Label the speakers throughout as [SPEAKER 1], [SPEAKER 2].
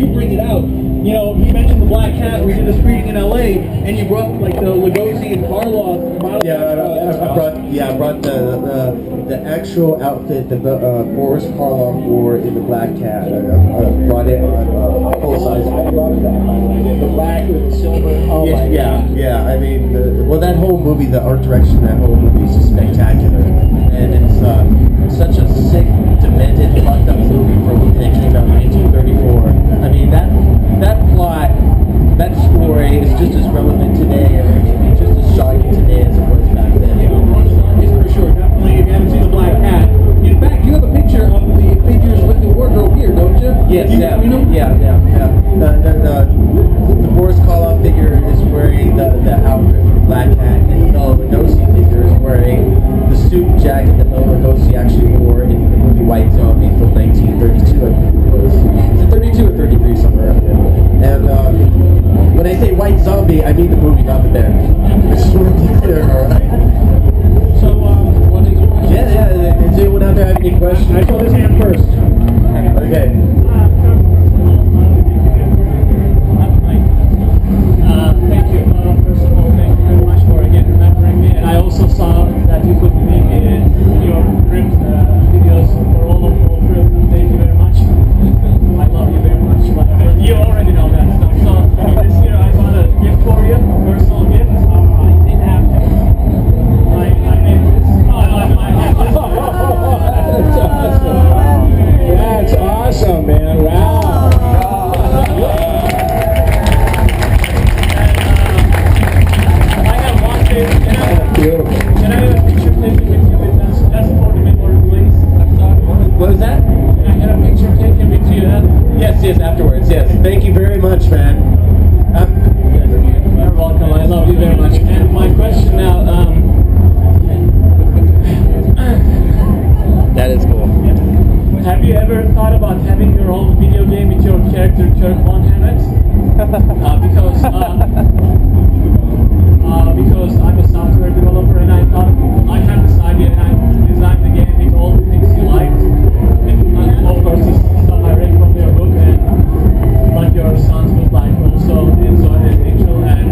[SPEAKER 1] you bring it out. You know, you mentioned the Black Cat. We did a screening in LA, and you brought like the Lugosi and Karloff model.
[SPEAKER 2] I brought the actual outfit that Boris Karloff wore in the Black Cat. I brought it on full size.
[SPEAKER 1] I love that. The black with the silver. Oh my God.
[SPEAKER 2] Yeah. I mean, that whole movie, the art direction, that whole movie is just spectacular, and it's such a sick, demented, fucked up movie for when it came out in 1934. I mean, that plot, that story is just as relevant today, and just as shocking today as it was back then.
[SPEAKER 1] For sure, definitely. If you haven't seen the Black Cat, in fact, you have a picture of the figures with the wardrobe here, don't you?
[SPEAKER 2] Yes,
[SPEAKER 1] Yeah.
[SPEAKER 2] The Boris Karloff figure is wearing the outfit from Black Cat, and the Bela Lugosi figure is wearing the suit and jacket that Bela Lugosi actually wore in the movie White Zombie from 1932. I think it was. Is it 32 or 33 somewhere around there? And when I say White Zombie, I mean the movie, not the band. I just want to be clear, all right?
[SPEAKER 1] So, one thing.
[SPEAKER 2] Yeah. Does anyone out there have any questions?
[SPEAKER 1] I saw this hand first.
[SPEAKER 2] Okay.
[SPEAKER 3] Thank you. First of all, thank you very much for again remembering me. And I also saw that you put me in your Crypt videos for all of Crypt. Thank you very much. I love you very much. But you already know that stuff. So this year I got a gift for you, personal gift. I didn't have to. I made this.
[SPEAKER 1] That's awesome, man. Wow.
[SPEAKER 3] Can I have a picture taken with you with that's 40 minutes, please?
[SPEAKER 2] What was that?
[SPEAKER 3] Can I have a picture taken with you?
[SPEAKER 2] Yes, afterwards, yes. Thank you very much, man.
[SPEAKER 3] You're welcome. I love you very much. And my question now,
[SPEAKER 2] That is cool.
[SPEAKER 3] have you ever thought about having your own video game with your character Kirk Hammett? Because I'm a software developer and I thought I had this idea and I designed the game with all the things you liked. And of course, this is stuff I read from your book and what your sons would like also enjoy and Angel. And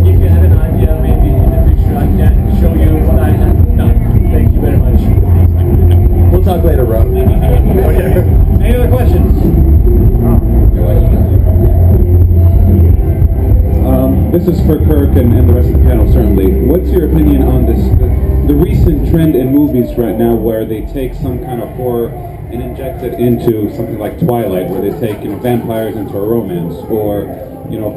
[SPEAKER 3] if you have an idea, maybe in the future I can show you what I have done. Thank you very much.
[SPEAKER 2] We'll talk later, bro.
[SPEAKER 1] Okay. Any other questions?
[SPEAKER 4] This is for Kirk and the rest of the panel, certainly. What's your opinion on this, the recent trend in movies right now where they take some kind of horror and inject it into something like Twilight, where they take, vampires into a romance, or,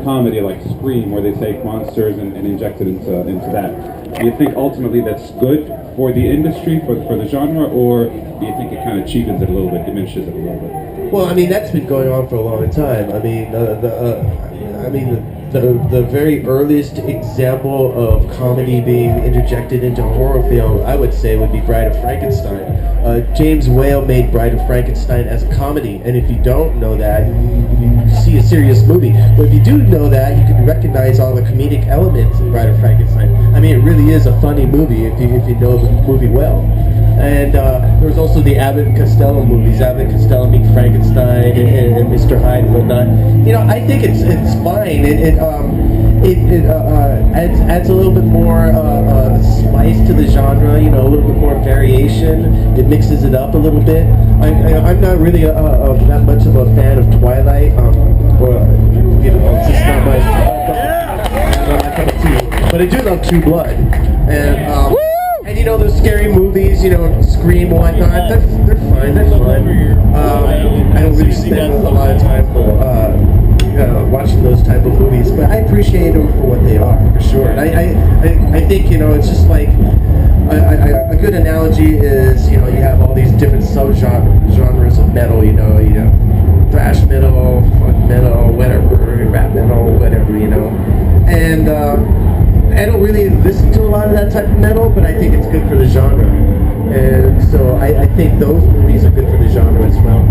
[SPEAKER 4] comedy like Scream, where they take monsters and inject it into that. Do you think ultimately that's good for the industry, for the genre, or do you think it kind of cheapens it a little bit, diminishes it a little bit?
[SPEAKER 2] Well, I mean, that's been going on for a long time. I mean, the very earliest example of comedy being interjected into a horror film, I would say, would be Bride of Frankenstein. James Whale made Bride of Frankenstein as a comedy, and if you don't know that, you see a serious movie. But if you do know that, you can recognize all the comedic elements in Bride of Frankenstein. I mean, it really is a funny movie if you know the movie well. And there was also the Abbott and Costello movies, Abbott and Costello Meet Frankenstein and Mr. Hyde and whatnot. I think it's fine. It adds a little bit more spice to the genre, a little bit more variation. It mixes it up a little bit. I'm not really that much of a fan of Twilight. It's just not my cup of tea. But I do love True Blood. And those scary movies, Scream and whatnot, they're fine. I don't really spend a lot of time watching those type of movies, but I appreciate them for what they are, for sure. And I think, it's just like, a good analogy is, you have all these different subgenres of metal, thrash metal, funk metal, whatever, rap metal, whatever, and I don't really listen to a lot of that type of metal, but I think it's good for the genre. And so I think those movies are good for the genre as well.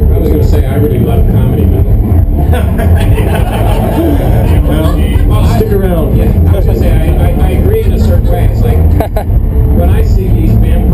[SPEAKER 4] I was going to say I really love comedy metal.
[SPEAKER 2] Stick around.
[SPEAKER 4] Yeah, I was going to say I agree in a certain way. It's like when I see these vampire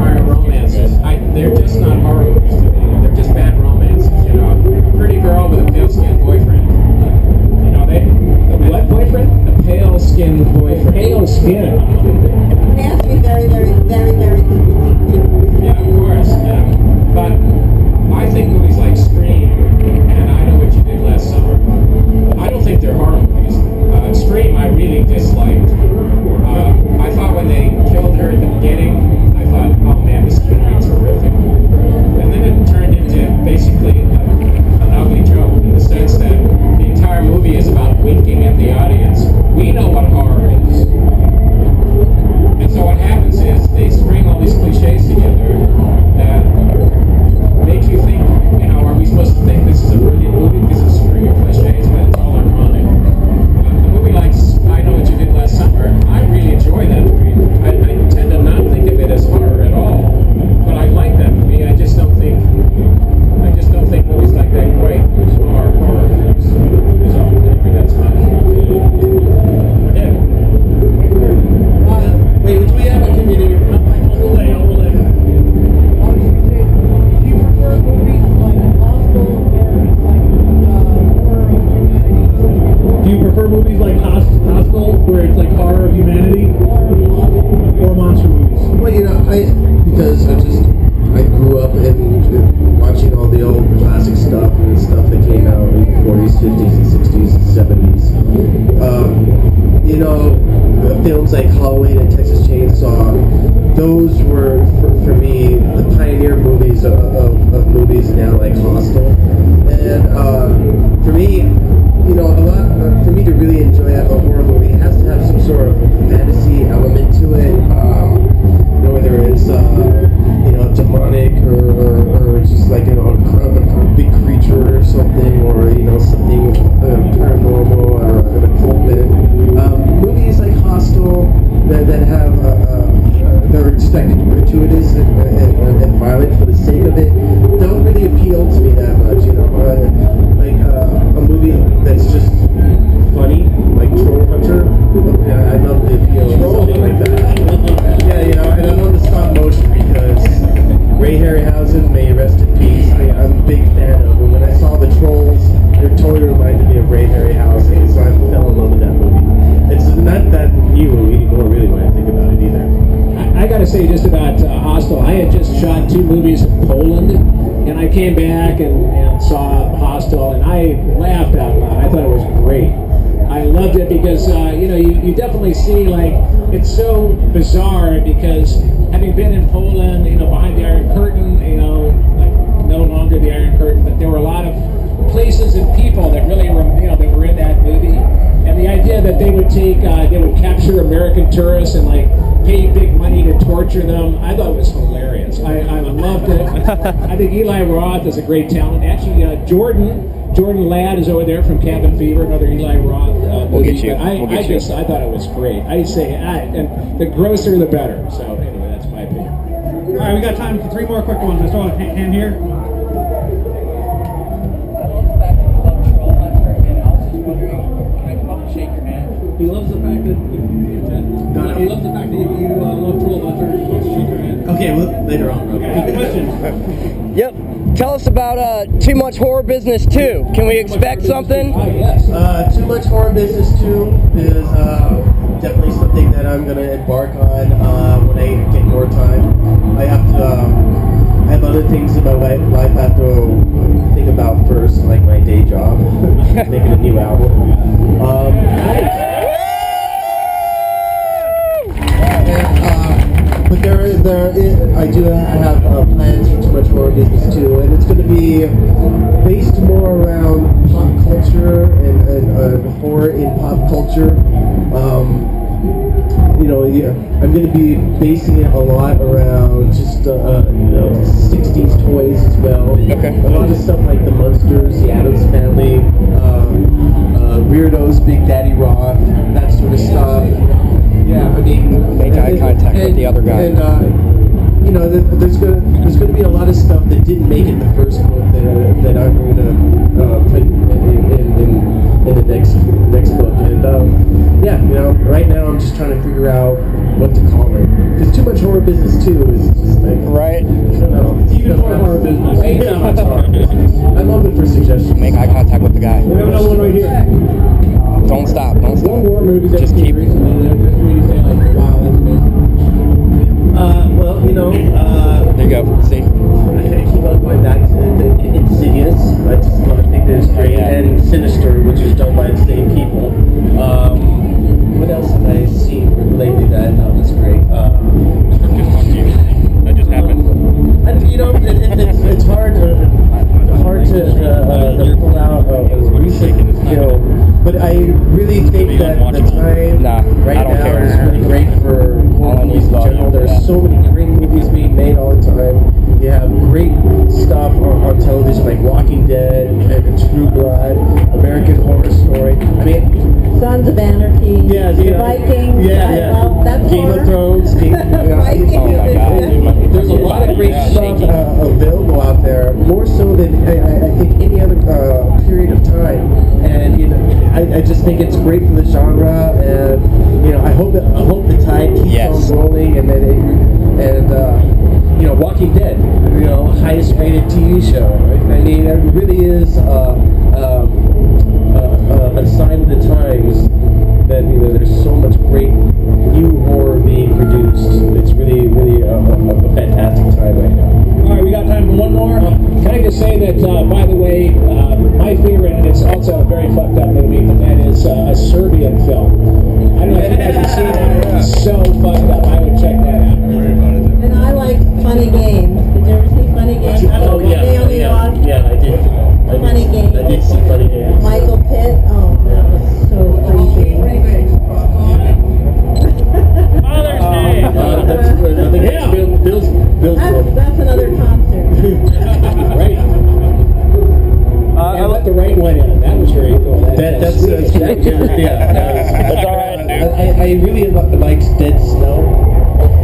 [SPEAKER 2] because I grew up in watching all the old classic stuff and stuff that came out in the 40s, 50s, and 60s and 70s. You know, films like Halloween and Texas Chainsaw, those were, for me, the pioneer movies of movies now, like Hostel. And for me, you know, for me to really enjoy a horror movie, it has to have some sort of fantasy element to it. You know, whether it's you know, demonic or just like, you know, a big creature or something, or you know, something paranormal or an occult. Movies like Hostel that have they're expected gratuitous and violent for the sake of it don't really appeal to me that much. You know, like a movie that's just funny, like Troll Hunter. Yeah, I love the appeal of something like that. Yeah, you know, and I love the stop motion because Ray Harryhausen, may he rest in peace, I'm a big fan of. And when I saw the Trolls, it totally reminded me of Ray Harryhausen, so I fell in love with that movie. It's not that new anymore, really, when I think about it either.
[SPEAKER 1] I got to say just about Hostel, I had just shot 2 movies in Poland, and I came back and saw Hostel, and I laughed out loud. I thought it was great. I loved it because, you know, you definitely see, like, it's so bizarre because having been in Poland, you know, behind the Iron Curtain, you know, like, no longer the Iron Curtain, but there were a lot of places and people that really were, you know, that were in that movie. And the idea that they would capture American tourists and, like, pay big money to torture them, I thought it was hilarious. I loved it. I think Eli Roth is a great talent. Actually, Jordan Ladd is over there from Cabin Fever, another Eli Roth movie.
[SPEAKER 5] We'll get you.
[SPEAKER 1] I thought it was great. I say, and the grosser the better. So anyway, that's my opinion.
[SPEAKER 3] All right, we got time for 3 more quick ones. I saw a hand here.
[SPEAKER 1] He loves the fact that he loves the fact that you love Troll Hunter and wants to shake your hand.
[SPEAKER 2] Okay, well, later on.
[SPEAKER 3] Okay, question.
[SPEAKER 5] Yep. Tell us about Too Much Horror Business 2. Can we expect something?
[SPEAKER 1] Yes.
[SPEAKER 2] Too Much Horror Business 2 is definitely something that I'm going to embark on when I get more time. I have other things in my life I have to think about first, like my day job, making a new album. But I do have plans for Too Much Horror Business 2, and it's going to be based more around pop culture and horror in pop culture. You know, I'm going to be basing it a lot around just you know, 60s toys as well.
[SPEAKER 5] Okay.
[SPEAKER 2] A lot of stuff like the Munsters, the Addams Family, Weirdos, Big Daddy Roth, that sort of stuff. Yeah, I mean,
[SPEAKER 5] Make eye contact with the other guy.
[SPEAKER 2] And you know, there's going to be a lot of stuff that didn't make it the first book that I'm going to put in the next book. And yeah, you know, right now I'm just trying to figure out what to call it. Because Too Much Horror Business 2 is just like,
[SPEAKER 5] Right.
[SPEAKER 2] I don't know. It's even more horror business. Way too much horror business. I'm open for suggestions.
[SPEAKER 5] Make eye contact with the guy.
[SPEAKER 1] We have another one right here.
[SPEAKER 5] Don't stop. Don't stop.
[SPEAKER 1] One more movie that
[SPEAKER 5] Just keep.
[SPEAKER 1] recently that made you say, like, wow, that's amazing.
[SPEAKER 2] Well, you know,
[SPEAKER 5] There you go. See?
[SPEAKER 2] I keep on going back to the Insidious. I just think there's great, and Sinister, which is done by the same people. What else have I seen lately that was great?
[SPEAKER 5] That just happened.
[SPEAKER 2] And, you know, it's hard to pull out a recent film, but I really think that the time right
[SPEAKER 5] I don't
[SPEAKER 2] now
[SPEAKER 5] care.
[SPEAKER 2] is really great for horror movies in general. There's so many great movies being made all the time. You have great stuff on television like Walking Dead and True Blood, American Horror Story. I mean,
[SPEAKER 6] Sons of Anarchy, Vikings, that's
[SPEAKER 2] Game
[SPEAKER 6] horror.
[SPEAKER 2] of Thrones.
[SPEAKER 6] Vikings.
[SPEAKER 5] Oh my God.
[SPEAKER 2] There's a lot of great stuff available out there, more so than I think any other period of time. And you know, I just think it's great for the genre, and you know, I hope the tide keeps on rolling, and then you know, Walking Dead, you know, highest rated TV show. I mean, it really is a sign of the times that, you know, there's so much great new horror being produced. It's really a
[SPEAKER 1] to say that, by the way, my favorite, and it's also a very fucked up movie, and that is a Serbian film. I don't know if you guys have seen it. It's so fucked up. I would check that out.
[SPEAKER 6] And I like Funny Games. Did you ever see Funny Games?
[SPEAKER 2] Oh, yeah.
[SPEAKER 6] Naomi Watts?
[SPEAKER 2] Yeah, I did.
[SPEAKER 6] Funny Games.
[SPEAKER 2] I did see Funny Games.
[SPEAKER 6] Michael Pitt. Oh, that was so creepy.
[SPEAKER 3] Father's Day.
[SPEAKER 2] Yeah, Bill's
[SPEAKER 6] That's another concert.
[SPEAKER 1] Right. And let the right one in. That was very cool.
[SPEAKER 2] That's yeah.
[SPEAKER 5] That's all right.
[SPEAKER 2] I really like Dead Snow.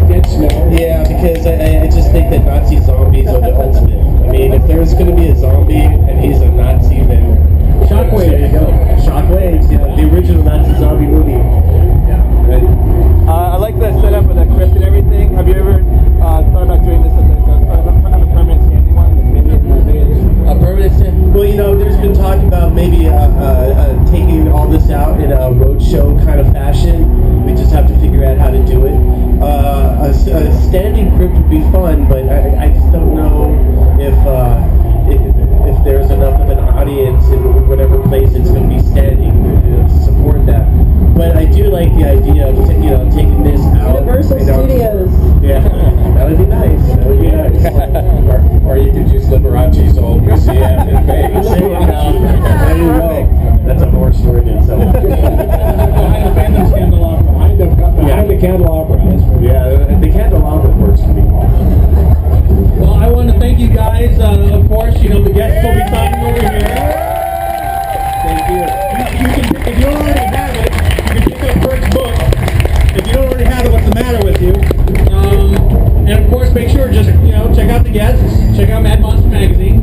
[SPEAKER 1] Dead Snow.
[SPEAKER 2] Yeah, because I just think that Nazi zombies are the ultimate. I mean, if there's going to be a zombie and he's a Nazi, then
[SPEAKER 1] Shockwave.
[SPEAKER 2] there you go. Shockwaves, yeah, the original Nazi zombie movie. Yeah.
[SPEAKER 5] I like the setup of the crypt and everything. Have you ever thought about doing this as a permanent standing one?
[SPEAKER 2] A permanent stand. Well, there's been talk about maybe taking all this out in a roadshow kind of fashion. We just have to figure out how to do it. A standing crypt would be fun, but I just don't know if there's enough of an audience in whatever place it's going to be standing to support that. But I do like the idea of taking this out.
[SPEAKER 6] Universal Studios.
[SPEAKER 2] Yeah, that would be nice. That would be nice.
[SPEAKER 7] Or you could use Liberace's old museum in Vegas.
[SPEAKER 2] There you go. That's a horror story in itself.
[SPEAKER 3] Behind the Phantom's candelabra.
[SPEAKER 1] Behind the candelabra.
[SPEAKER 2] Yeah, the candelabra works for me.
[SPEAKER 3] Well, I want to thank you guys. Of course, the guests will be signing over here.
[SPEAKER 1] Thank you.
[SPEAKER 3] You can, if you don't already have it, you can pick up Kirk's book. If you don't already have it, what's the matter with you? And of course, make sure just check out the guests. Check out Mad Monster magazine.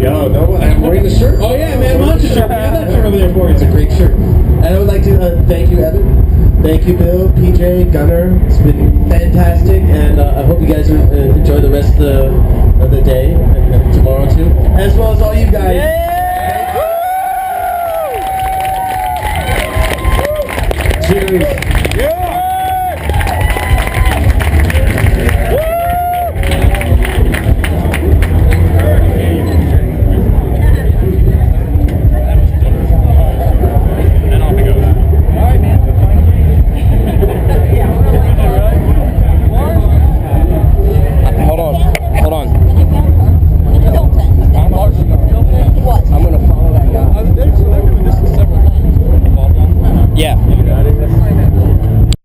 [SPEAKER 2] No, I'm wearing the shirt.
[SPEAKER 3] Oh yeah, Mad Monster shirt. Yeah, that shirt over there for you.
[SPEAKER 2] It's a great shirt. And I would like to thank you, Evan. Thank you, Bill, PJ, Gunner. It's been fantastic, and I hope you guys enjoy the rest of the day and tomorrow too, as well as all you guys. Cheers.
[SPEAKER 5] Yeah.